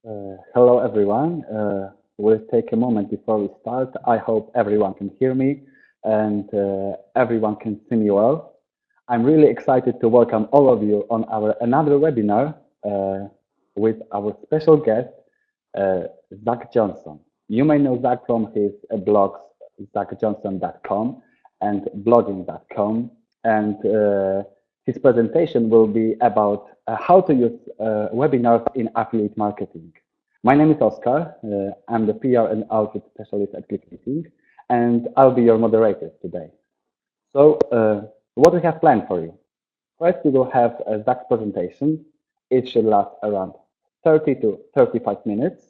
Hello, everyone. We'll take a moment before we start. I hope everyone can hear me and everyone can see me well. I'm really excited to welcome all of you on our another webinar with our special guest, uh, Zach Johnson. You may know Zach from his blogs, zachjohnson.com and blogging.com. And his presentation will be about how to use webinars in affiliate marketing. My name is Oscar. I'm the PR and outreach specialist at ClickMeeting, and I'll be your moderator today. So, what we have planned for you? First, we will have a Zach's presentation. It should last around 30 to 35 minutes.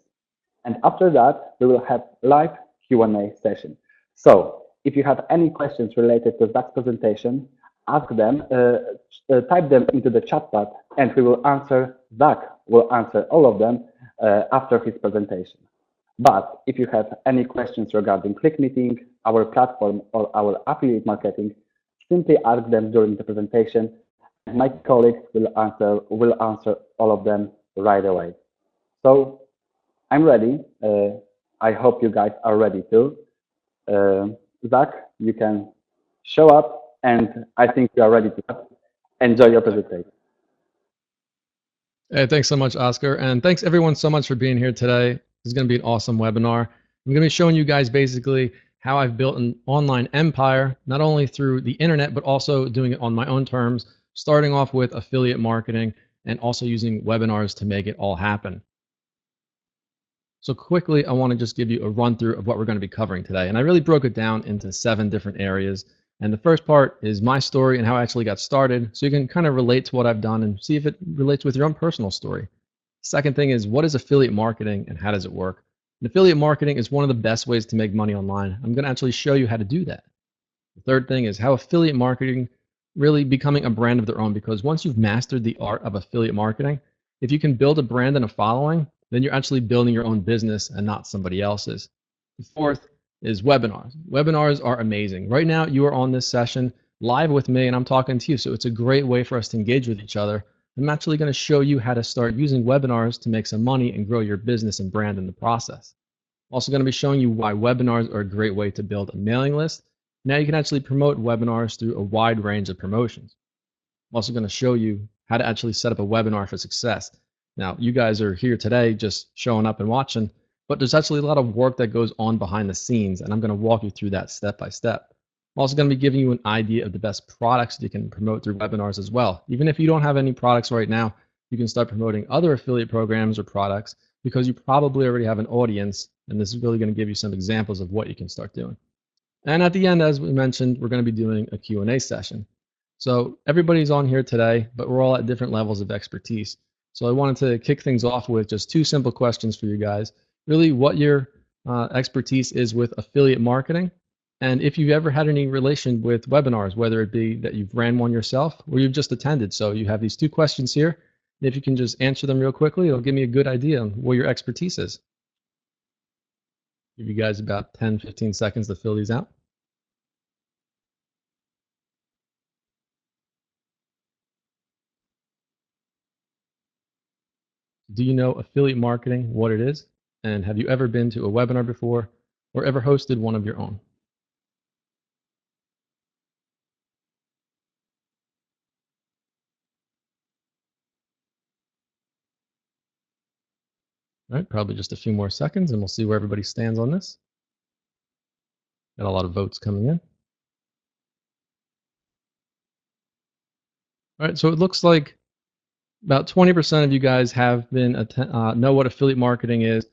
And after that, we will have live Q&A session. So if you have any questions related to Zach's presentation, ask them, type them into the chat bar, and we will answer. Zach will answer all of them after his presentation. But if you have any questions regarding ClickMeeting, our platform, or our affiliate marketing, simply ask them during the presentation, and my colleagues will answer all of them right away. So I'm ready. I hope you guys are ready too. Uh, Zach, you can show up, and I think you are ready to enjoy your presentation. Hey, thanks so much, Oscar. And thanks everyone so much for being here today. This is going to be an awesome webinar. I'm going to be showing you guys basically how I've built an online empire, not only through the internet, but also doing it on my own terms, starting off with affiliate marketing and also using webinars to make it all happen. So quickly, I want to just give you a run through of what we're going to be covering today. And I really broke it down into 7 different areas. And the first part is my story and how I actually got started. So you can kind of relate to what I've done and see if it relates with your own personal story. Second thing is, what is affiliate marketing and how does it work? And affiliate marketing is one of the best ways to make money online. I'm going to actually show you how to do that. The third thing is how affiliate marketing really becoming a brand of their own, because once you've mastered the art of affiliate marketing, if you can build a brand and a following, then you're actually building your own business and not somebody else's. The fourth is webinars. Webinars are amazing. Right now, you are on this session live with me and I'm talking to you. So it's a great way for us to engage with each other. I'm actually going to show you how to start using webinars to make some money and grow your business and brand in the process. I'm also going to be showing you why webinars are a great way to build a mailing list. Now you can actually promote webinars through a wide range of promotions. I'm also going to show you how to actually set up a webinar for success. Now, you guys are here today just showing up and watching, but there's actually a lot of work that goes on behind the scenes, and I'm going to walk you through that step by step. I'm also going to be giving you an idea of the best products that you can promote through webinars as well. Even if you don't have any products right now, you can start promoting other affiliate programs or products because you probably already have an audience, and this is really going to give you some examples of what you can start doing. And at the end, as we mentioned, we're going to be doing a Q&A session. So everybody's on here today, but we're all at different levels of expertise. So I wanted to kick things off with just 2 simple questions for you guys. Really, what your expertise is with affiliate marketing, and if you've ever had any relation with webinars, whether it be that you've ran one yourself or you've just attended. So you have these 2 questions here. If you can just answer them real quickly, it'll give me a good idea on where your expertise is. Give you guys about 10, 15 seconds to fill these out. Do you know affiliate marketing, what it is? And have you ever been to a webinar before or ever hosted one of your own? All right, probably just a few more seconds and we'll see where everybody stands on this. Got a lot of votes coming in. All right, so it looks like about 20% of you guys have been know what affiliate marketing is.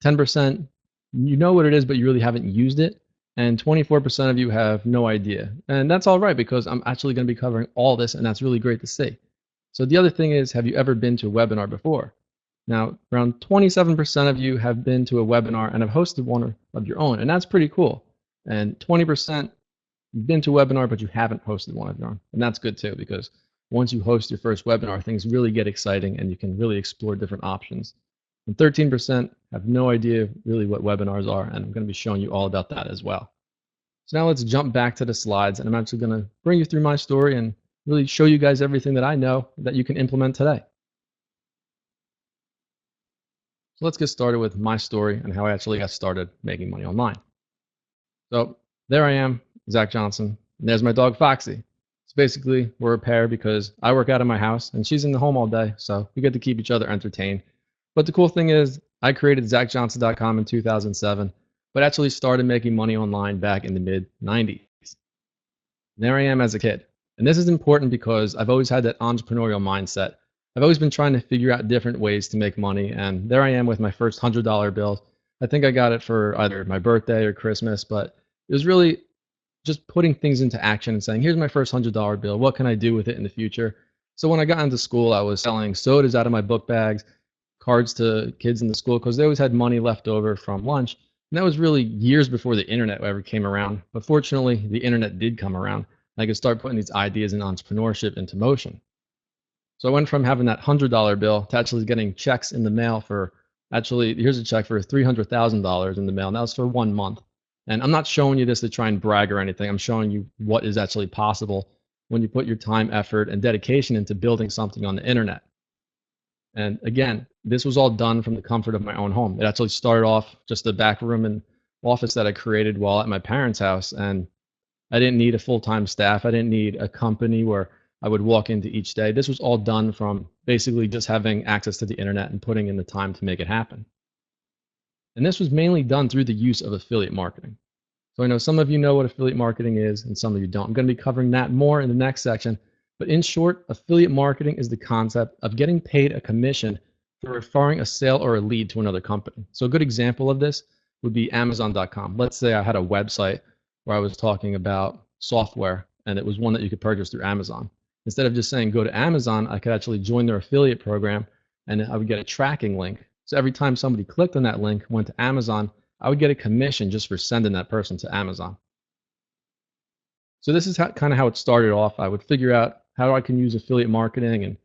10% you know what it is, but you really haven't used it. And 24% of you have no idea. And that's all right because I'm actually going to be covering all this, and that's really great to see. So the other thing is, have you ever been to a webinar before? Now, around 27% of you have been to a webinar and have hosted one of your own, and that's pretty cool. And 20% you've been to a webinar, but you haven't hosted one of your own. And that's good too, because once you host your first webinar, things really get exciting and you can really explore different options. And 13% have no idea really what webinars are, and I'm going to be showing you all about that as well. So now let's jump back to the slides, and I'm actually going to bring you through my story and really show you guys everything that I know that you can implement today. So let's get started with my story and how I actually got started making money online. So there I am, Zach Johnson, and there's my dog Foxy. So basically, we're a pair because I work out of my house and she's in the home all day, so we get to keep each other entertained. But the cool thing is, I created ZachJohnson.com in 2007, but actually started making money online back in the mid 90s. There I am as a kid. And this is important because I've always had that entrepreneurial mindset. I've always been trying to figure out different ways to make money. And there I am with my first $100 bill. I think I got it for either my birthday or Christmas, but it was really just putting things into action and saying, here's my first $100 bill. What can I do with it in the future? So when I got into school, I was selling sodas out of my book bags, cards to kids in the school because they always had money left over from lunch. And that was really years before the internet ever came around. But fortunately, the internet did come around. I could start putting these ideas in entrepreneurship into motion. So I went from having that $100 bill to actually getting checks in the mail for actually, here's a check for $300,000 in the mail. And that was for 1 month. And I'm not showing you this to try and brag or anything. I'm showing you what is actually possible when you put your time, effort, and dedication into building something on the internet. And again, this was all done from the comfort of my own home. It actually started off just a back room and office that I created while at my parents' house. And I didn't need a full-time staff. I didn't need a company where I would walk into each day. This was all done from basically just having access to the internet and putting in the time to make it happen. And this was mainly done through the use of affiliate marketing. So I know some of you know what affiliate marketing is and some of you don't. I'm going to be covering that more in the next section. But in short, affiliate marketing is the concept of getting paid a commission for referring a sale or a lead to another company. So a good example of this would be Amazon.com. Let's say I had a website where I was talking about software and it was one that you could purchase through Amazon. Instead of just saying go to Amazon, I could actually join their affiliate program and I would get a tracking link. So every time somebody clicked on that link, went to Amazon, I would get a commission just for sending that person to Amazon. So this is kind of how it started off. I would figure out how I can use affiliate marketing and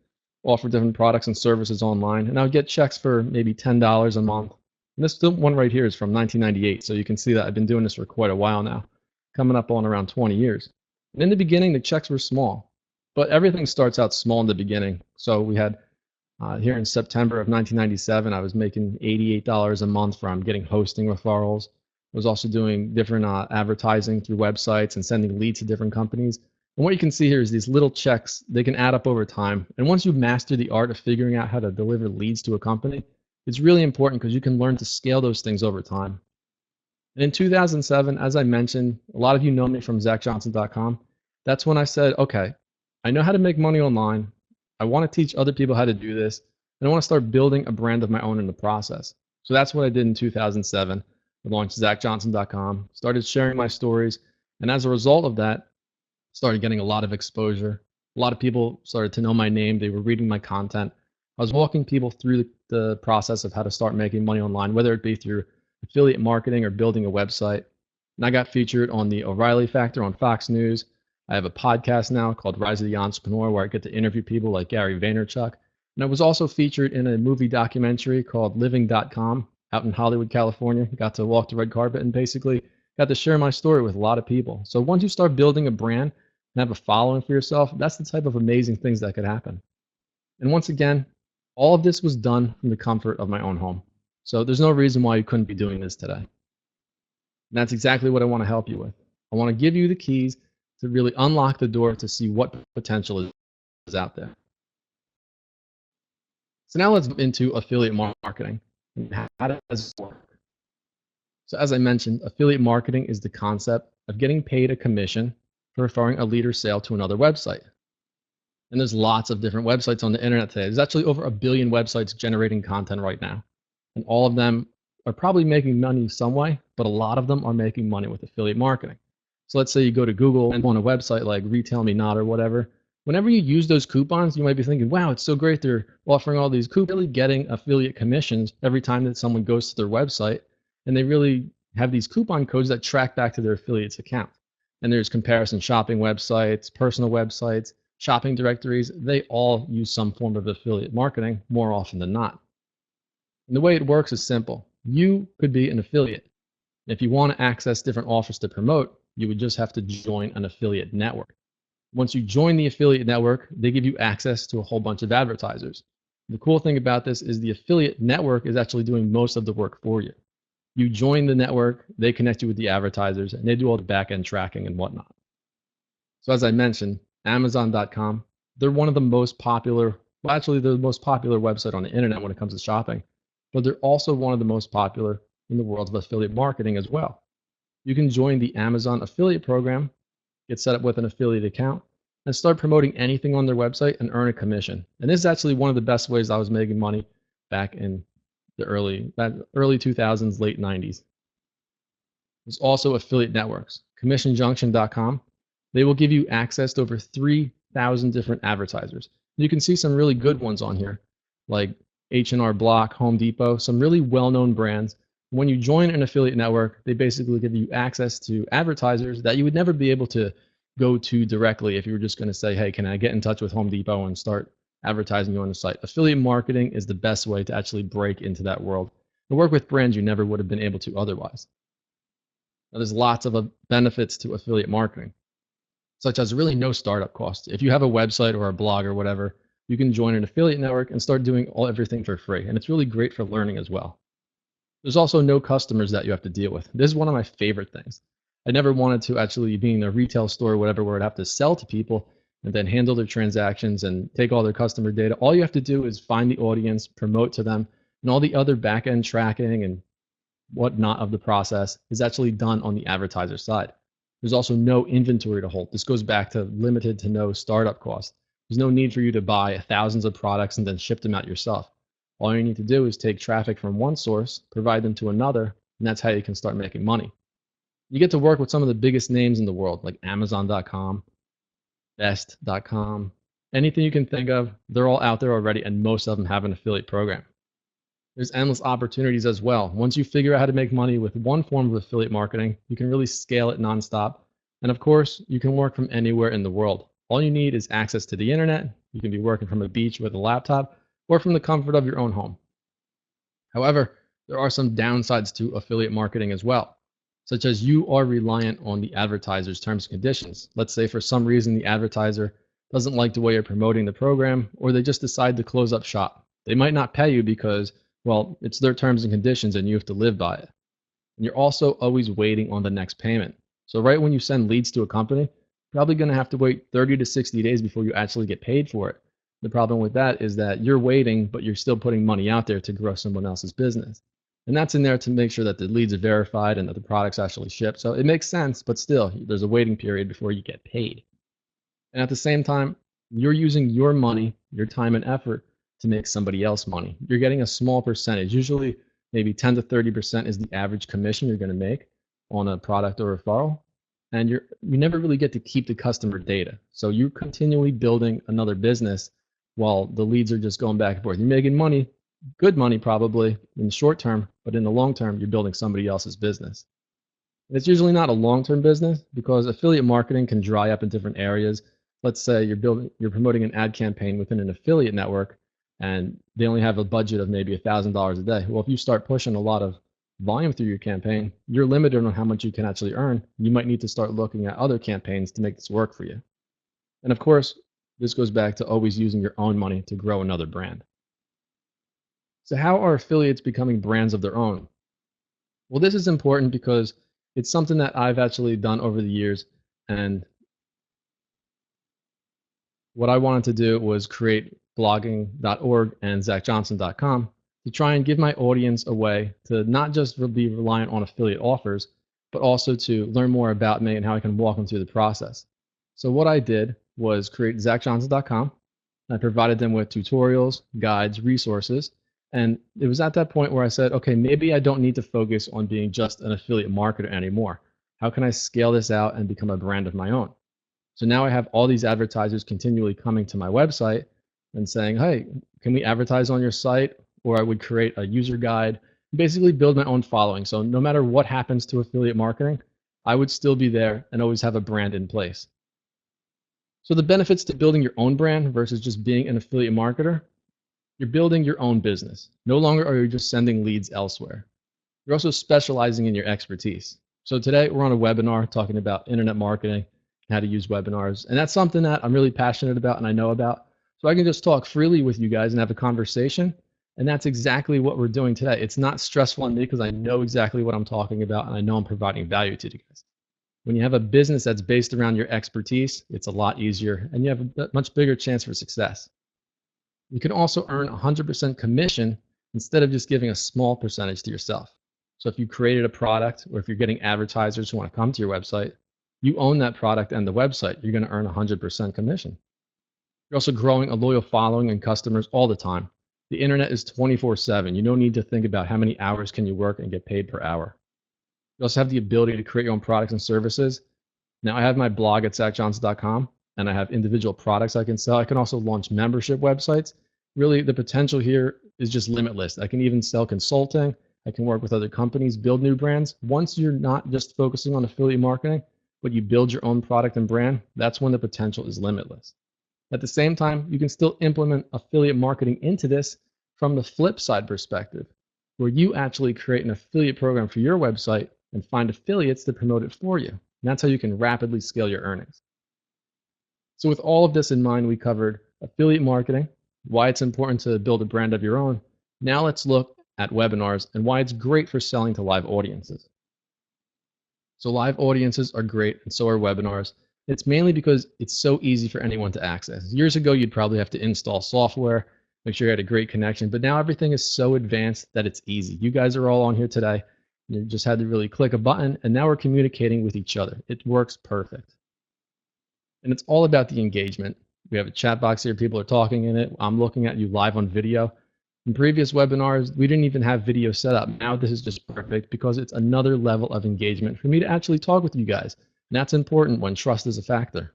offer different products and services online. And I would get checks for maybe $10 a month. And this one right here is from 1998. So you can see that I've been doing this for quite a while now, coming up on around 20 years. And in the beginning, the checks were small, but everything starts out small in the beginning. So we had here in September of 1997, I was making $88 a month from getting hosting referrals. I was also doing different advertising through websites and sending leads to different companies. And what you can see here is these little checks, they can add up over time. And once you master the art of figuring out how to deliver leads to a company, it's really important because you can learn to scale those things over time. And in 2007, as I mentioned, a lot of you know me from ZachJohnson.com. That's when I said, okay, I know how to make money online. I want to teach other people how to do this. And I want to start building a brand of my own in the process. So that's what I did in 2007. I launched ZachJohnson.com, started sharing my stories. And as a result of that, started getting a lot of exposure. A lot of people started to know my name. They were reading my content. I was walking people through the process of how to start making money online, whether it be through affiliate marketing or building a website. And I got featured on the O'Reilly Factor on Fox News. I have a podcast now called Rise of the Entrepreneur where I get to interview people like Gary Vaynerchuk. And I was also featured in a movie documentary called Living.com out in Hollywood, California. Got to walk the red carpet and basically got to share my story with a lot of people. So once you start building a brand and have a following for yourself, that's the type of amazing things that could happen. And once again, all of this was done from the comfort of my own home. So there's no reason why you couldn't be doing this today. And that's exactly what I want to help you with. I want to give you the keys to really unlock the door to see what potential is out there. So now let's get into affiliate marketing and how does it work? So as I mentioned, affiliate marketing is the concept of getting paid a commission for referring a lead or sale to another website. And there's lots of different websites on the internet today. There's actually over 1 billion websites generating content right now. And all of them are probably making money some way, but a lot of them are making money with affiliate marketing. So let's say you go to Google and on a website like Retail Me Not or whatever. Whenever you use those coupons, you might be thinking, wow, it's so great. They're offering all these coupons, really getting affiliate commissions every time that someone goes to their website. And they really have these coupon codes that track back to their affiliate's account. And there's comparison shopping websites, personal websites, shopping directories. They all use some form of affiliate marketing more often than not. And the way it works is simple. You could be an affiliate. If you want to access different offers to promote, you would just have to join an affiliate network. Once you join the affiliate network, they give you access to a whole bunch of advertisers. The cool thing about this is the affiliate network is actually doing most of the work for you. You join the network, they connect you with the advertisers, and they do all the back end tracking and whatnot. So as I mentioned, Amazon.com, they're one of the most popular, well, actually, they're the most popular website on the internet when it comes to shopping, but they're also one of the most popular in the world of affiliate marketing as well. You can join the Amazon affiliate program, get set up with an affiliate account, and start promoting anything on their website and earn a commission. And this is actually one of the best ways I was making money back in the early 2000s, late 90s. There's also affiliate networks. CommissionJunction.com. They will give you access to over 3,000 different advertisers. You can see some really good ones on here, like H&R Block, Home Depot, some really well-known brands. When you join an affiliate network, they basically give you access to advertisers that you would never be able to go to directly if you were just going to say, hey, can I get in touch with Home Depot and start advertising you on the site? Affiliate marketing is the best way to actually break into that world and work with brands you never would have been able to otherwise. Now, there's lots of benefits to affiliate marketing, such as really no startup costs. If you have a website or a blog or whatever, you can join an affiliate network and start doing everything for free. And it's really great for learning as well. There's also no customers that you have to deal with. This is one of my favorite things. I never wanted to actually be in a retail store or whatever where I'd have to sell to people and then handle their transactions and take all their customer data. All you have to do is find the audience, promote to them, and all the other back-end tracking and whatnot of the process is actually done on the advertiser side. There's also no inventory to hold. This goes back to limited to no startup cost. There's no need for you to buy thousands of products and then ship them out yourself. All you need to do is take traffic from one source, provide them to another, and that's how you can start making money. You get to work with some of the biggest names in the world, like Amazon.com, Best.com, anything you can think of, they're all out there already, and most of them have an affiliate program. There's endless opportunities as well. Once you figure out how to make money with one form of affiliate marketing, you can really scale it nonstop. And of course, you can work from anywhere in the world. All you need is access to the internet. You can be working from a beach with a laptop or from the comfort of your own home. However, there are some downsides to affiliate marketing as well, such as you are reliant on the advertiser's terms and conditions. Let's say for some reason the advertiser doesn't like the way you're promoting the program, or they just decide to close up shop. They might not pay you because, well, it's their terms and conditions and you have to live by it. And you're also always waiting on the next payment. So right when you send leads to a company, you're probably going to have to wait 30 to 60 days before you actually get paid for it. The problem with that is that you're waiting, but you're still putting money out there to grow someone else's business. And that's in there to make sure that the leads are verified and that the product's actually shipped. So it makes sense, but still, there's a waiting period before you get paid. And at the same time, you're using your money, your time and effort to make somebody else money. You're getting a small percentage. Usually maybe 10 to 30% is the average commission you're going to make on a product or referral. And you never really get to keep the customer data. So you're continually building another business while the leads are just going back and forth. You're making money, good money probably in the short term, but in the long term, you're building somebody else's business. And it's usually not a long-term business because affiliate marketing can dry up in different areas. Let's say you're promoting an ad campaign within an affiliate network and they only have a budget of maybe $1,000 a day. Well, if you start pushing a lot of volume through your campaign, you're limited on how much you can actually earn. You might need to start looking at other campaigns to make this work for you. And of course, this goes back to always using your own money to grow another brand. So how are affiliates becoming brands of their own? Well, this is important because it's something that I've actually done over the years. And what I wanted to do was create blogging.org and zachjohnson.com to try and give my audience a way to not just be reliant on affiliate offers, but also to learn more about me and how I can walk them through the process. So what I did was create zachjohnson.com. I provided them with tutorials, guides, resources. And it was at that point where I said, okay, maybe I don't need to focus on being just an affiliate marketer anymore. How can I scale this out and become a brand of my own? So now I have all these advertisers continually coming to my website and saying, hey, can we advertise on your site? Or I would create a user guide, basically build my own following. So no matter what happens to affiliate marketing, I would still be there and always have a brand in place. So the benefits to building your own brand versus just being an affiliate marketer, you're building your own business. No longer are you just sending leads elsewhere. You're also specializing in your expertise. So today we're on a webinar talking about internet marketing, how to use webinars. And that's something that I'm really passionate about and I know about. So I can just talk freely with you guys and have a conversation. And that's exactly what we're doing today. It's not stressful on me because I know exactly what I'm talking about and I know I'm providing value to you guys. When you have a business that's based around your expertise, it's a lot easier and you have a much bigger chance for success. You can also earn 100% commission instead of just giving a small percentage to yourself. So if you created a product or if you're getting advertisers who want to come to your website, you own that product and the website, you're going to earn 100% commission. You're also growing a loyal following and customers all the time. The internet is 24/7. You don't need to think about how many hours can you work and get paid per hour. You also have the ability to create your own products and services. Now I have my blog at zachjohnson.com and I have individual products I can sell. I can also launch membership websites. Really, the potential here is just limitless. I can even sell consulting. I can work with other companies, build new brands. Once you're not just focusing on affiliate marketing, but you build your own product and brand, that's when the potential is limitless. At the same time, you can still implement affiliate marketing into this from the flip side perspective, where you actually create an affiliate program for your website and find affiliates to promote it for you. And that's how you can rapidly scale your earnings. So with all of this in mind, we covered affiliate marketing, why it's important to build a brand of your own. Now let's look at webinars and why it's great for selling to live audiences. So live audiences are great and so are webinars. It's mainly because it's so easy for anyone to access. Years ago, you'd probably have to install software, make sure you had a great connection, but now everything is so advanced that it's easy. You guys are all on here today. You just had to really click a button and now we're communicating with each other. It works perfect. And it's all about the engagement. We have a chat box here. People are talking in it. I'm looking at you live on video. In previous webinars, we didn't even have video set up. Now this is just perfect because it's another level of engagement for me to actually talk with you guys. And that's important when trust is a factor.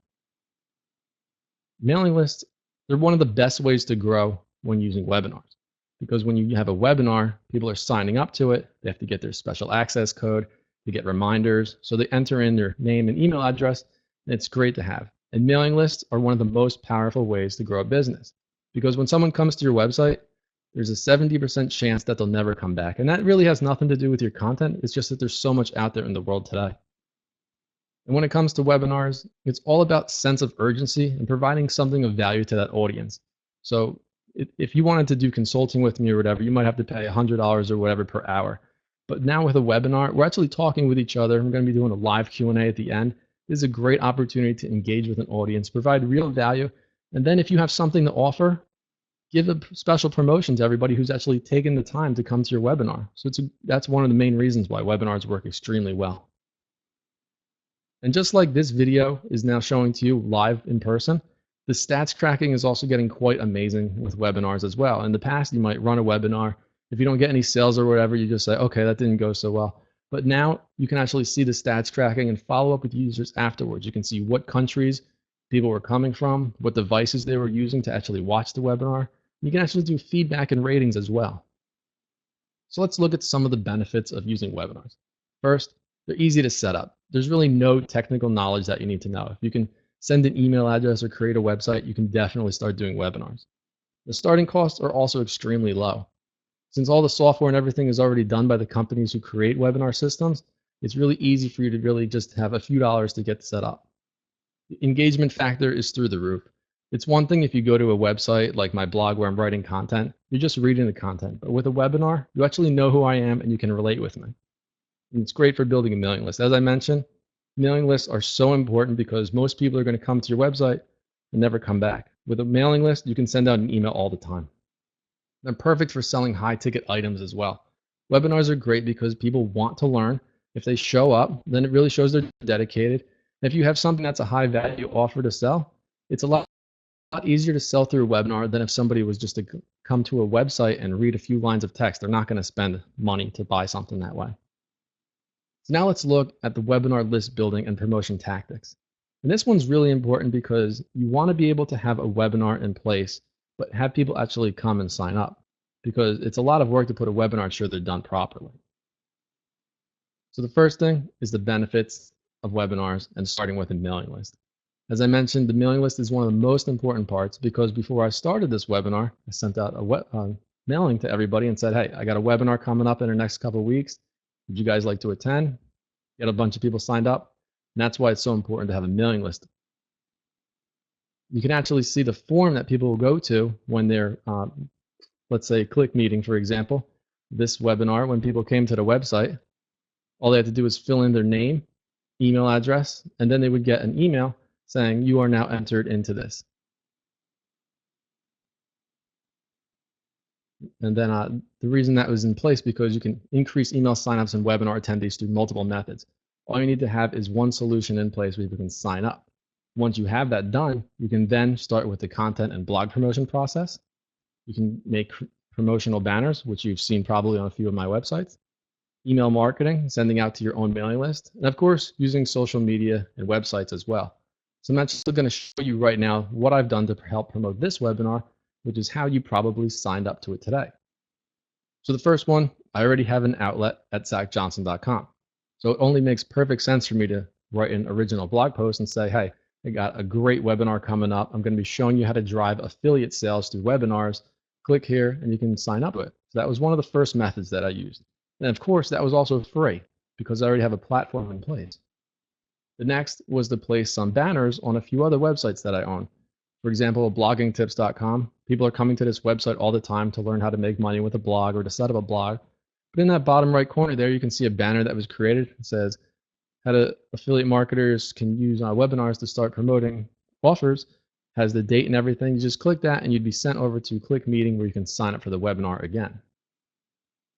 Mailing lists, they're one of the best ways to grow when using webinars. Because when you have a webinar, people are signing up to it. They have to get their special access code to get reminders. So they enter in their name and email address, and it's great to have. And mailing lists are one of the most powerful ways to grow a business. Because when someone comes to your website, there's a 70% chance that they'll never come back. And that really has nothing to do with your content. It's just that there's so much out there in the world today. And when it comes to webinars, it's all about sense of urgency and providing something of value to that audience. So if you wanted to do consulting with me or whatever, you might have to pay $100 or whatever per hour. But now with a webinar, we're actually talking with each other. I'm going to be doing a live Q&A at the end. This is a great opportunity to engage with an audience, provide real value. And then if you have something to offer, give a special promotion to everybody who's actually taken the time to come to your webinar. So that's one of the main reasons why webinars work extremely well. And just like this video is now showing to you live in person, the stats tracking is also getting quite amazing with webinars as well. In the past, you might run a webinar. If you don't get any sales or whatever, you just say, okay, that didn't go so well. But now you can actually see the stats tracking and follow up with users afterwards. You can see what countries people were coming from, what devices they were using to actually watch the webinar. You can actually do feedback and ratings as well. So let's look at some of the benefits of using webinars. First, they're easy to set up. There's really no technical knowledge that you need to know. If you can send an email address or create a website, you can definitely start doing webinars. The starting costs are also extremely low. Since all the software and everything is already done by the companies who create webinar systems, it's really easy for you to really just have a few dollars to get set up. The engagement factor is through the roof. It's one thing if you go to a website like my blog where I'm writing content, you're just reading the content. But with a webinar, you actually know who I am and you can relate with me. And it's great for building a mailing list. As I mentioned, mailing lists are so important because most people are going to come to your website and never come back. With a mailing list, you can send out an email all the time. They're perfect for selling high ticket items as well. Webinars are great because people want to learn. If they show up, then it really shows they're dedicated. And if you have something that's a high value offer to sell, it's a lot easier to sell through a webinar than if somebody was just to come to a website and read a few lines of text. They're not going to spend money to buy something that way. So now let's look at the webinar list building and promotion tactics. And this one's really important because you want to be able to have a webinar in place, but have people actually come and sign up because it's a lot of work to put a webinar sure they're done properly. So the first thing is the benefits of webinars and starting with a mailing list. As I mentioned, the mailing list is one of the most important parts because before I started this webinar, I sent out a mailing to everybody and said, hey, I got a webinar coming up in the next couple of weeks. Would you guys like to attend? Get a bunch of people signed up. And that's why it's so important to have a mailing list. you can actually see the form that people will go to when they're, let's say, ClickMeeting, for example. This webinar, when people came to the website, all they had to do was fill in their name, email address, and then they would get an email saying you are now entered into this. And then the reason that was in place because you can increase email signups and webinar attendees through multiple methods. All you need to have is one solution in place where people can sign up. Once you have that done, you can then start with the content and blog promotion process. You can make promotional banners, which you've seen probably on a few of my websites. Email marketing, sending out to your own mailing list. And of course, using social media and websites as well. So I'm actually going to show you right now what I've done to help promote this webinar, which is how you probably signed up to it today. So the first one, I already have an outlet at zachjohnson.com. So it only makes perfect sense for me to write an original blog post and say, hey, I got a great webinar coming up. I'm going to be showing you how to drive affiliate sales through webinars. Click here and you can sign up with it. So that was one of the first methods that I used. And of course, that was also free because I already have a platform in place. The next was to place some banners on a few other websites that I own. For example, bloggingtips.com. People are coming to this website all the time to learn how to make money with a blog or to set up a blog. But in that bottom right corner there, you can see a banner that was created. It says, how to affiliate marketers can use webinars to start promoting offers. Has the date and everything. You just click that and you'd be sent over to ClickMeeting where you can sign up for the webinar again.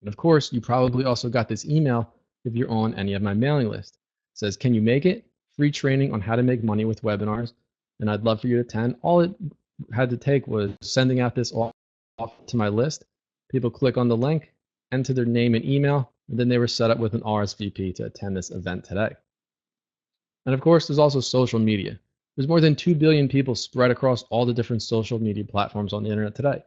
And of course, you probably also got this email if you're on any of my mailing list. It says, can you make it? Free training on how to make money with webinars. And I'd love for you to attend. All it had to take was sending out this off to my list. People click on the link, enter their name and email, and then they were set up with an RSVP to attend this event today. And of course, there's also social media. There's more than 2 billion people spread across all the different social media platforms on the internet today.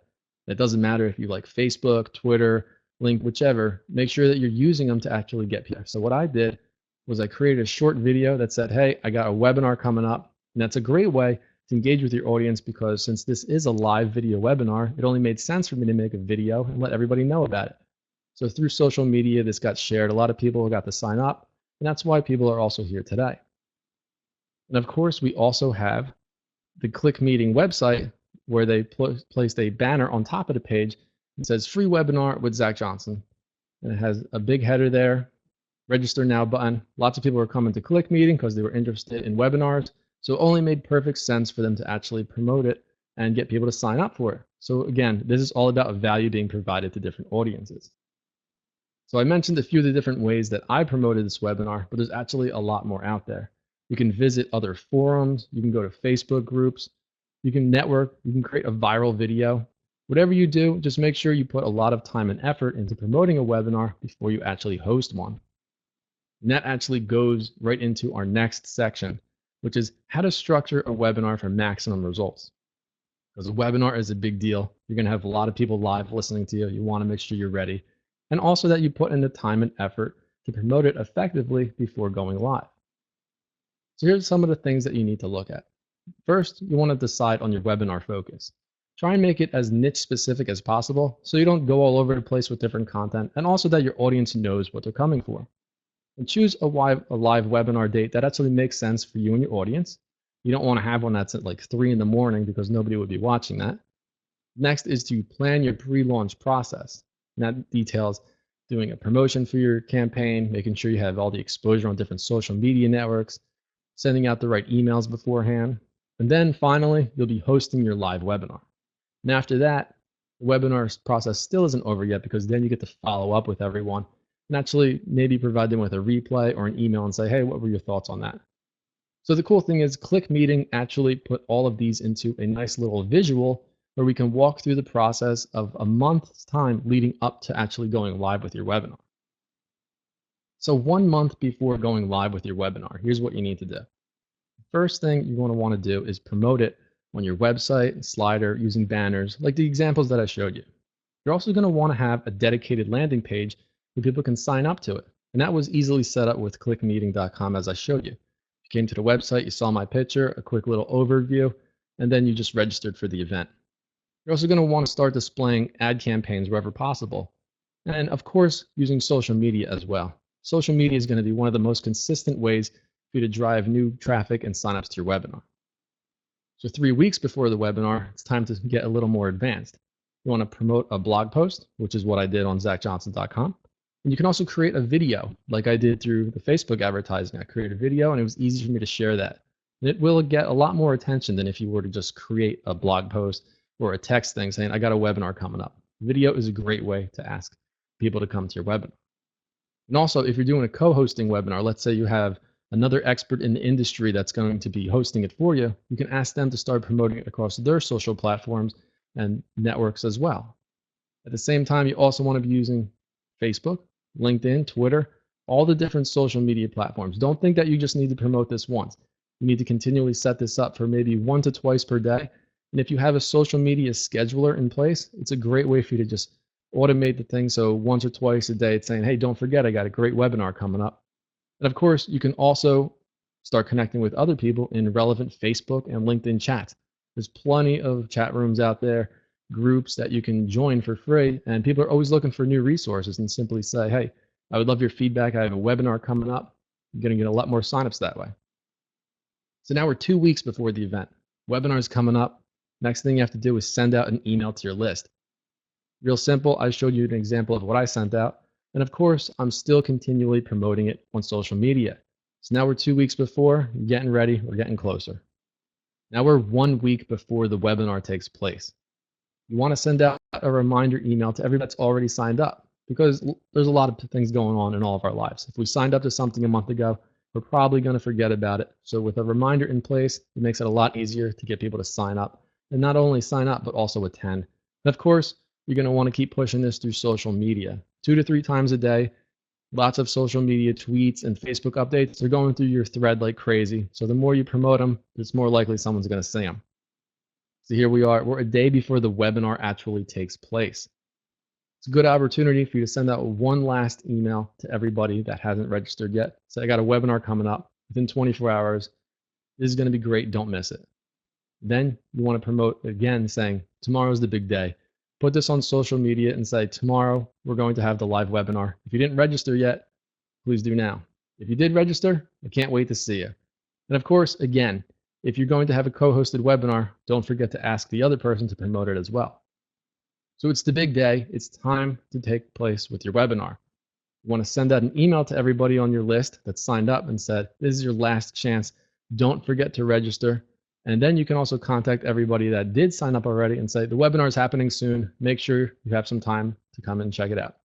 It doesn't matter if you like Facebook, Twitter, Link, whichever, make sure that you're using them to actually get people. So what I did was I created a short video that said, hey, I got a webinar coming up. And that's a great way to engage with your audience because since this is a live video webinar, it only made sense for me to make a video and let everybody know about it. So through social media, this got shared. A lot of people got to sign up, and that's why people are also here today. And of course, we also have the ClickMeeting website where they placed a banner on top of the page that says free webinar with Zach Johnson. And it has a big header there, register now button. Lots of people are coming to ClickMeeting because they were interested in webinars. So it only made perfect sense for them to actually promote it and get people to sign up for it. So again, this is all about value being provided to different audiences. So I mentioned a few of the different ways that I promoted this webinar, but there's actually a lot more out there. You can visit other forums, you can go to Facebook groups, you can network, you can create a viral video. Whatever you do, just make sure you put a lot of time and effort into promoting a webinar before you actually host one. And that actually goes right into our next section, which is how to structure a webinar for maximum results. Because a webinar is a big deal. You're going to have a lot of people live listening to you. You want to make sure you're ready. And also that you put in the time and effort to promote it effectively before going live. So here's some of the things that you need to look at. First, you want to decide on your webinar focus. Try and make it as niche specific as possible so you don't go all over the place with different content and also that your audience knows what they're coming for. And choose a live webinar date that actually makes sense for you and your audience. You don't want to have one that's at like 3 in the morning because nobody would be watching that. Next is to plan your pre-launch process. And that details doing a promotion for your campaign, making sure you have all the exposure on different social media networks, sending out the right emails beforehand. And then finally, you'll be hosting your live webinar. And after that, the webinar process still isn't over yet because then you get to follow up with everyone and actually maybe provide them with a replay or an email and say, hey, what were your thoughts on that? So the cool thing is ClickMeeting actually put all of these into a nice little visual where we can walk through the process of a month's time leading up to actually going live with your webinar. So 1 month before going live with your webinar, here's what you need to do. First thing you want to do is promote it on your website, slider, using banners, like the examples that I showed you. You're also going to want to have a dedicated landing page where people can sign up to it. And that was easily set up with clickmeeting.com as I showed you. You came to the website, you saw my picture, a quick little overview, and then you just registered for the event. You're also going to want to start displaying ad campaigns wherever possible. And of course, using social media as well. Social media is going to be one of the most consistent ways for you to drive new traffic and signups to your webinar. So 3 weeks before the webinar, it's time to get a little more advanced. You want to promote a blog post, which is what I did on zachjohnson.com. And you can also create a video like I did through the Facebook advertising. I created a video and it was easy for me to share that. And it will get a lot more attention than if you were to just create a blog post or a text thing saying, I got a webinar coming up. Video is a great way to ask people to come to your webinar. And also, if you're doing a co-hosting webinar, let's say you have another expert in the industry that's going to be hosting it for you, you can ask them to start promoting it across their social platforms and networks as well. At the same time, you also want to be using Facebook, LinkedIn, Twitter, all the different social media platforms. Don't think that you just need to promote this once. You need to continually set this up for maybe 1 to twice per day. And if you have a social media scheduler in place, it's a great way for you to just automate the thing. So once or twice a day, it's saying, hey, don't forget, I got a great webinar coming up. And of course, you can also start connecting with other people in relevant Facebook and LinkedIn chats. There's plenty of chat rooms out there, groups that you can join for free. And people are always looking for new resources and simply say, hey, I would love your feedback. I have a webinar coming up. You're going to get a lot more signups that way. So now we're 2 weeks before the event. Webinar's coming up. Next thing you have to do is send out an email to your list. Real simple. I showed you an example of what I sent out. And of course, I'm still continually promoting it on social media. So now we're 2 weeks before, getting ready, we're getting closer. Now we're 1 week before the webinar takes place. You want to send out a reminder email to everybody that's already signed up because there's a lot of things going on in all of our lives. If we signed up to something a month ago, we're probably going to forget about it. So with a reminder in place, it makes it a lot easier to get people to sign up and not only sign up, but also attend. And of course, you're going to want to keep pushing this through social media 2 to 3 times a day. Lots of social media tweets and Facebook updates. They're going through your thread like crazy. So the more you promote them, it's more likely someone's going to see them. So here we are. We're a day before the webinar actually takes place. It's a good opportunity for you to send out one last email to everybody that hasn't registered yet. Say, I got a webinar coming up within 24 hours. This is going to be great. Don't miss it. Then you want to promote again saying, tomorrow's the big day. Put this on social media and say, tomorrow we're going to have the live webinar. If you didn't register yet, please do now. If you did register, I can't wait to see you. And of course, again, if you're going to have a co-hosted webinar, don't forget to ask the other person to promote it as well. So it's the big day. It's time to take place with your webinar. You want to send out an email to everybody on your list that's signed up and said, this is your last chance. Don't forget to register. And then you can also contact everybody that did sign up already and say, the webinar is happening soon. Make sure you have some time to come and check it out.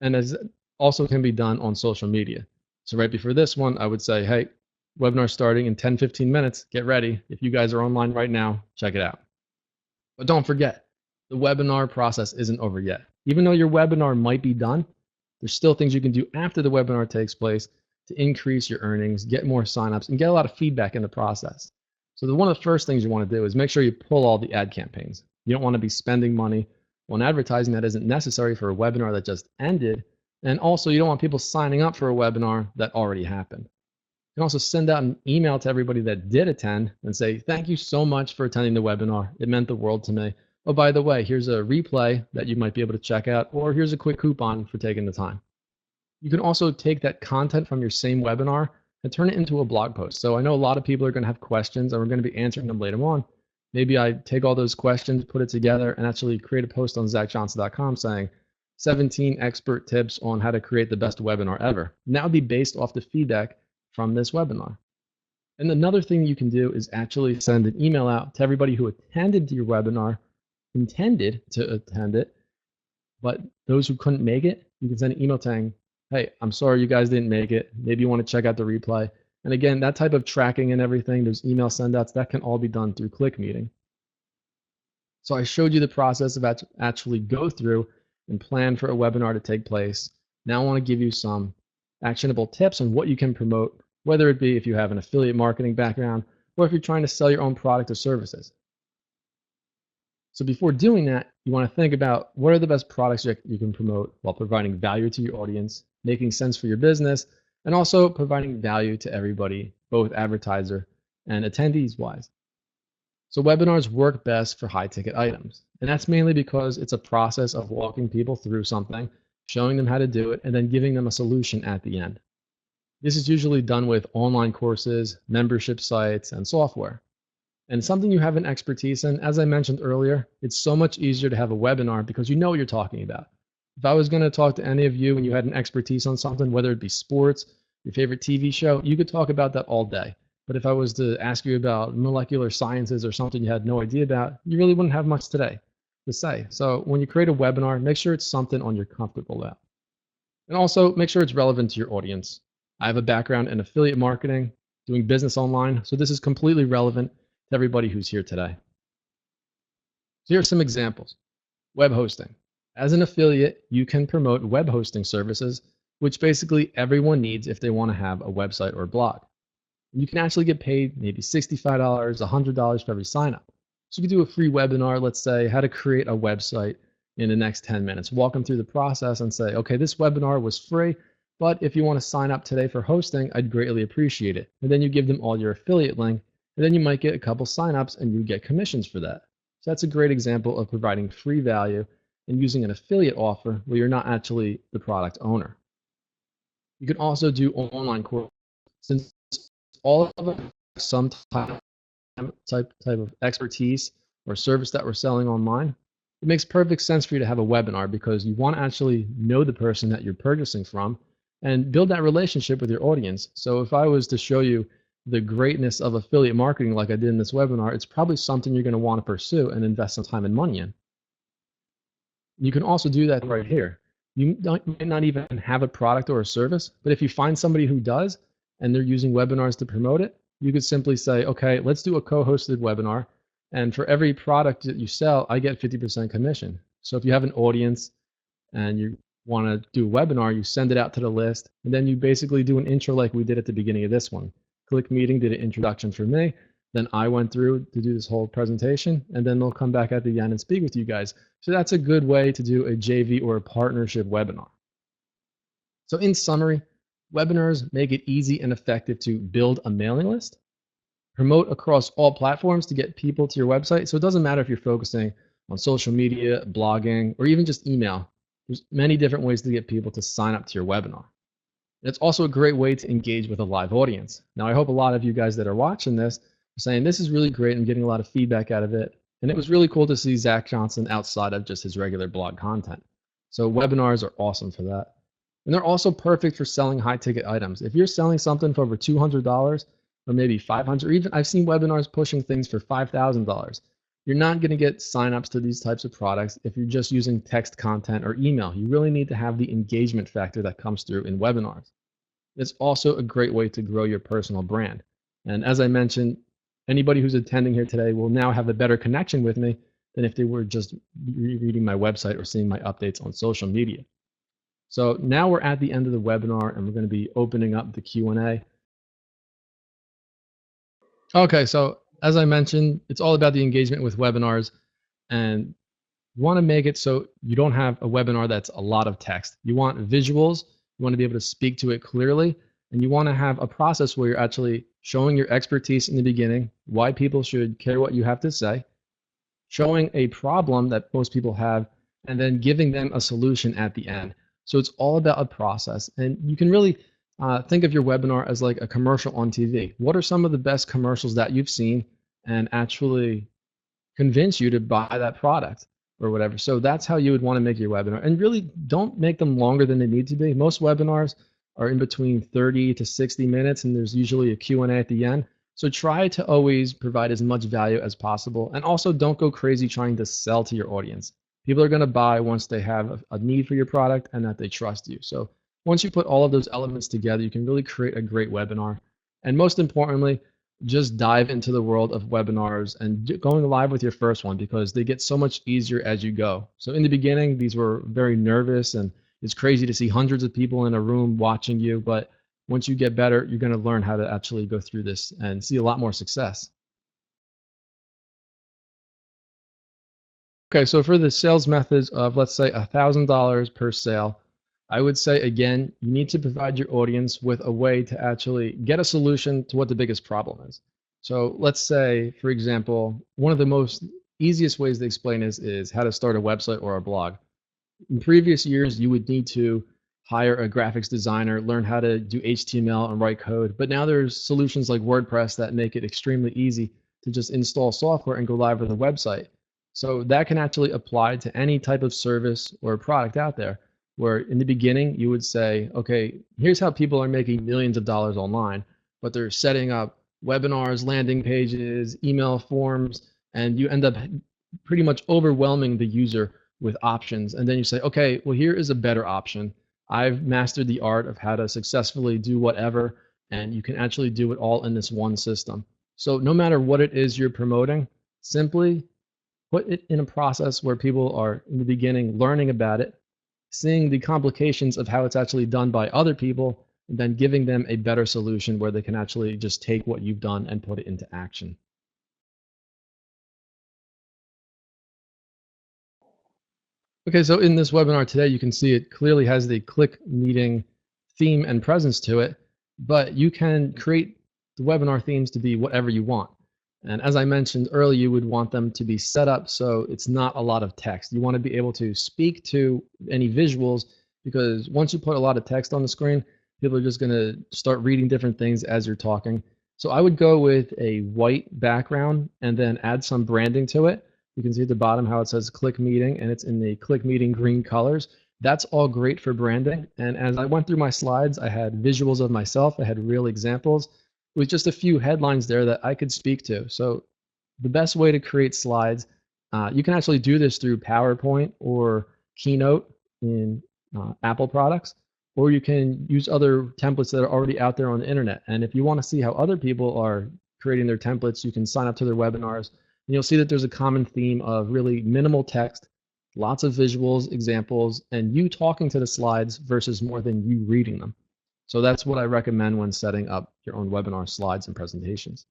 And as also can be done on social media. So right before this one, I would say, hey, webinar starting in 10, 15 minutes. Get ready. If you guys are online right now, check it out. But don't forget, the webinar process isn't over yet. Even though your webinar might be done, there's still things you can do after the webinar takes place to increase your earnings, get more signups, and get a lot of feedback in the process. So one of the first things you want to do is make sure you pull all the ad campaigns. You don't want to be spending money on advertising that isn't necessary for a webinar that just ended. And also, you don't want people signing up for a webinar that already happened. You can also send out an email to everybody that did attend and say, thank you so much for attending the webinar. It meant the world to me. Oh, by the way, here's a replay that you might be able to check out, or here's a quick coupon for taking the time. You can also take that content from your same webinar and turn it into a blog post. So I know a lot of people are going to have questions and we're going to be answering them later on. Maybe I take all those questions, put it together, and actually create a post on zachjohnson.com saying 17 expert tips on how to create the best webinar ever. And that would be based off the feedback from this webinar. And another thing you can do is actually send an email out to everybody who attended your webinar, intended to attend it, but those who couldn't make it, you can send an email saying, hey, I'm sorry you guys didn't make it. Maybe you want to check out the replay. And again, that type of tracking and everything, those email sendouts, that can all be done through ClickMeeting. So I showed you the process of actually go through and plan for a webinar to take place. Now I want to give you some actionable tips on what you can promote, whether it be if you have an affiliate marketing background or if you're trying to sell your own product or services. So before doing that, you want to think about what are the best products you can promote while providing value to your audience, making sense for your business, and also providing value to everybody, both advertiser and attendees wise. So webinars work best for high ticket items. And that's mainly because it's a process of walking people through something, showing them how to do it, and then giving them a solution at the end. This is usually done with online courses, membership sites, and software. and something you have an expertise in. As I mentioned earlier, it's so much easier to have a webinar because you know what you're talking about. If I was going to talk to any of you and you had an expertise on something, whether it be sports, your favorite TV show, you could talk about that all day. But if I was to ask you about molecular sciences or something you had no idea about, you really wouldn't have much today to say. So when you create a webinar, make sure it's something on you're comfortable about. And also make sure it's relevant to your audience. I have a background in affiliate marketing, doing business online, so this is completely relevant to everybody who's here today. So here are some examples. Web hosting. As an affiliate, you can promote web hosting services, which basically everyone needs if they want to have a website or blog. You can actually get paid maybe $65, $100 for every sign up. So you can do a free webinar, let's say how to create a website in the next 10 minutes. Walk them through the process and say, okay, this webinar was free, but if you want to sign up today for hosting, I'd greatly appreciate it. And then you give them all your affiliate link, and then you might get a couple signups and you get commissions for that. So that's a great example of providing free value and using an affiliate offer where you're not actually the product owner. You can also do online courses. Since all of us have some type of expertise or service that we're selling online, it makes perfect sense for you to have a webinar because you want to actually know the person that you're purchasing from and build that relationship with your audience. So if I was to show you the greatness of affiliate marketing like I did in this webinar, it's probably something you're going to want to pursue and invest some time and money in. You can also do that right here. You might not even have a product or a service, but if you find somebody who does and they're using webinars to promote it, you could simply say, okay, let's do a co-hosted webinar. And for every product that you sell, I get 50% commission. So if you have an audience and you want to do a webinar, you send it out to the list, and then you basically do an intro like we did at the beginning of this one. ClickMeeting did an introduction for me. Then I went through to do this whole presentation, and then they'll come back at the end and speak with you guys. So that's a good way to do a JV or a partnership webinar. So in summary, webinars make it easy and effective to build a mailing list, promote across all platforms to get people to your website. So it doesn't matter if you're focusing on social media, blogging, or even just email. There's many different ways to get people to sign up to your webinar. It's also a great way to engage with a live audience. Now, I hope a lot of you guys that are watching this are saying, this is really great. I'm getting a lot of feedback out of it. And it was really cool to see Zach Johnson outside of just his regular blog content. So webinars are awesome for that. And they're also perfect for selling high ticket items. If you're selling something for over $200 or maybe $500, or even I've seen webinars pushing things for $5,000. You're not going to get signups to these types of products if you're just using text content or email. You really need to have the engagement factor that comes through in webinars. It's also a great way to grow your personal brand. And as I mentioned, anybody who's attending here today will now have a better connection with me than if they were just reading my website or seeing my updates on social media. So now we're at the end of the webinar and we're going to be opening up the Q&A. Okay, so as I mentioned, it's all about the engagement with webinars, and you want to make it so you don't have a webinar that's a lot of text. You want visuals, you want to be able to speak to it clearly, and you want to have a process where you're actually showing your expertise in the beginning, why people should care what you have to say, showing a problem that most people have, and then giving them a solution at the end. So it's all about a process, and you can really think of your webinar as like a commercial on TV. What are some of the best commercials that you've seen and actually convince you to buy that product or whatever? So that's how you would want to make your webinar. And really don't make them longer than they need to be. Most webinars are in between 30 to 60 minutes, and there's usually a Q&A at the end. So try to always provide as much value as possible. And also don't go crazy trying to sell to your audience. People are going to buy once they have a need for your product and that they trust you. So once you put all of those elements together, you can really create a great webinar. And most importantly, just dive into the world of webinars and going live with your first one, because they get so much easier as you go. So in the beginning, these were very nervous, and it's crazy to see hundreds of people in a room watching you. But once you get better, you're going to learn how to actually go through this and see a lot more success. Okay, so for the sales methods of, let's say, $1,000 per sale, I would say, again, you need to provide your audience with a way to actually get a solution to what the biggest problem is. So let's say, for example, one of the most easiest ways to explain is how to start a website or a blog. In previous years, you would need to hire a graphics designer, learn how to do HTML and write code. But now there's solutions like WordPress that make it extremely easy to just install software and go live with a website. So that can actually apply to any type of service or product out there, where in the beginning you would say, okay, here's how people are making millions of dollars online, but they're setting up webinars, landing pages, email forms, and you end up pretty much overwhelming the user with options. And then you say, okay, well, here is a better option. I've mastered the art of how to successfully do whatever, and you can actually do it all in this one system. So no matter what it is you're promoting, simply put it in a process where people are in the beginning learning about it, seeing the complications of how it's actually done by other people, and then giving them a better solution where they can actually just take what you've done and put it into action. Okay, so in this webinar today, you can see it clearly has the ClickMeeting theme and presence to it, but you can create the webinar themes to be whatever you want. And as I mentioned earlier, you would want them to be set up so it's not a lot of text. You want to be able to speak to any visuals, because once you put a lot of text on the screen, people are just going to start reading different things as you're talking. So I would go with a white background and then add some branding to it. You can see at the bottom how it says ClickMeeting, and it's in the ClickMeeting green colors. That's all great for branding. And as I went through my slides, I had visuals of myself. I had real examples with just a few headlines there that I could speak to. So the best way to create slides, you can actually do this through PowerPoint or Keynote in Apple products, or you can use other templates that are already out there on the internet. And if you want to see how other people are creating their templates, you can sign up to their webinars. And you'll see that there's a common theme of really minimal text, lots of visuals, examples, and you talking to the slides versus more than you reading them. So that's what I recommend when setting up your own webinar slides and presentations.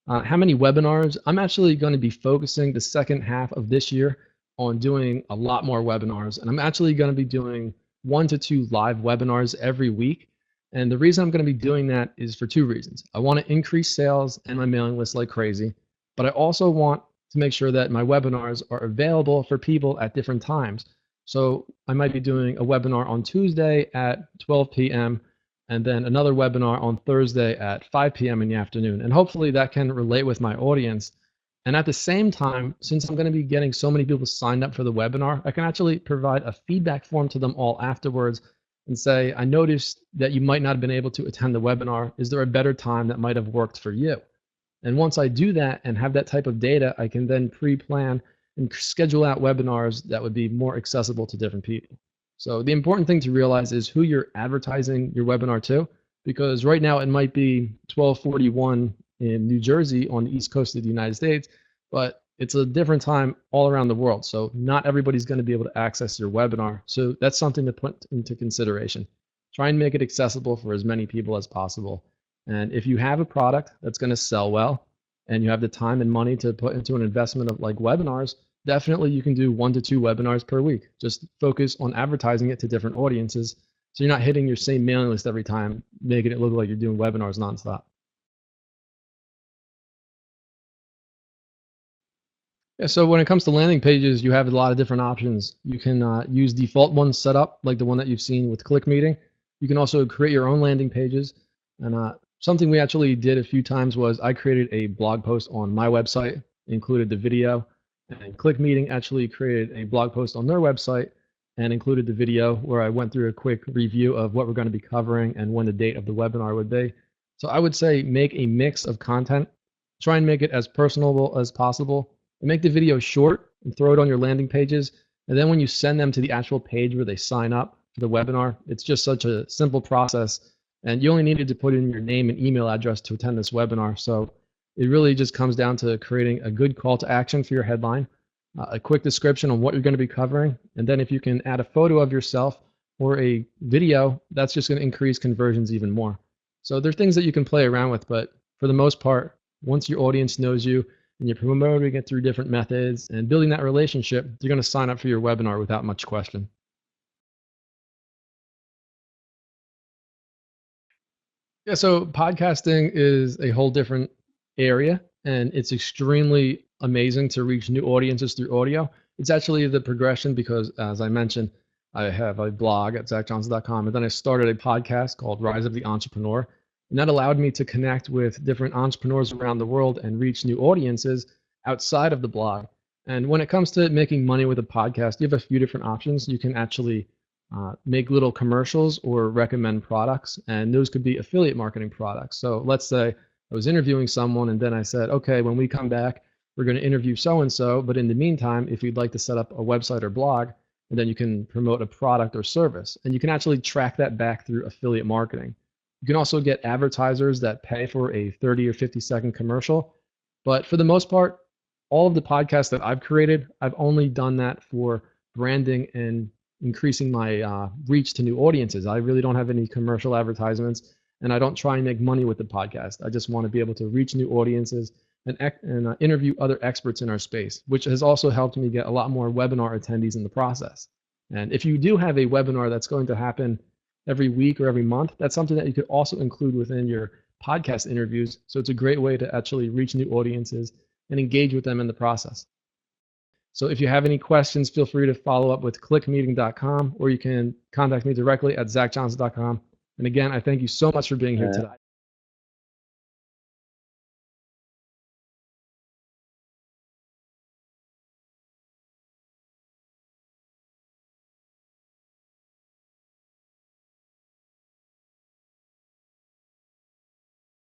How many webinars? I'm actually going to be focusing the second half of this year on doing a lot more webinars. And I'm actually going to be doing 1 to 2 live webinars every week. And the reason I'm going to be doing that is for 2 reasons. I want to increase sales and my mailing list like crazy, but I also want to make sure that my webinars are available for people at different times. So I might be doing a webinar on Tuesday at 12 p.m. and then another webinar on Thursday at 5 p.m. in the afternoon. And hopefully that can relate with my audience. And at the same time, since I'm going to be getting so many people signed up for the webinar, I can actually provide a feedback form to them all afterwards and say, I noticed that you might not have been able to attend the webinar. Is there a better time that might have worked for you? And once I do that and have that type of data, I can then pre-plan and schedule out webinars that would be more accessible to different people. So the important thing to realize is who you're advertising your webinar to, because right now it might be 12:41 in New Jersey on the East Coast of the United States, but it's a different time all around the world. So not everybody's going to be able to access your webinar. So that's something to put into consideration. Try and make it accessible for as many people as possible. And if you have a product that's going to sell well and you have the time and money to put into an investment of like webinars, definitely you can do 1 to 2 webinars per week. Just focus on advertising it to different audiences so you're not hitting your same mailing list every time, making it look like you're doing webinars nonstop. Yeah, so when it comes to landing pages, you have a lot of different options. You can use default ones set up, like the one that you've seen with ClickMeeting. You can also create your own landing pages. And something we actually did a few times was I created a blog post on my website, included the video, and ClickMeeting actually created a blog post on their website and included the video where I went through a quick review of what we're going to be covering and when the date of the webinar would be. So I would say make a mix of content. Try and make it as personable as possible. And make the video short and throw it on your landing pages. And then when you send them to the actual page where they sign up for the webinar, it's just such a simple process. And you only needed to put in your name and email address to attend this webinar. So it really just comes down to creating a good call to action for your headline, a quick description on what you're going to be covering. And then if you can add a photo of yourself or a video, that's just going to increase conversions even more. So there are things that you can play around with, but for the most part, once your audience knows you, and you're promoting it through different methods and building that relationship, you're going to sign up for your webinar without much question. Yeah, so podcasting is a whole different area, and it's extremely amazing to reach new audiences through audio. It's actually the progression because, as I mentioned, I have a blog at zachjohnson.com, and then I started a podcast called Rise of the Entrepreneur. And that allowed me to connect with different entrepreneurs around the world and reach new audiences outside of the blog. And when it comes to making money with a podcast, you have a few different options. You can actually make little commercials or recommend products, and those could be affiliate marketing products. So let's say I was interviewing someone, and then I said, okay, when we come back, we're going to interview so-and-so, but in the meantime, if you'd like to set up a website or blog, and then you can promote a product or service, and you can actually track that back through affiliate marketing. You can also get advertisers that pay for a 30 or 50-second commercial, but for the most part, all of the podcasts that I've created, I've only done that for branding and increasing my reach to new audiences. I really don't have any commercial advertisements, and I don't try and make money with the podcast. I just want to be able to reach new audiences and interview other experts in our space, which has also helped me get a lot more webinar attendees in the process. And if you do have a webinar that's going to happen every week or every month, that's something that you could also include within your podcast interviews. So it's a great way to actually reach new audiences and engage with them in the process. So if you have any questions, feel free to follow up with clickmeeting.com, or you can contact me directly at zachjohnson.com. And again, I thank you so much for being here today.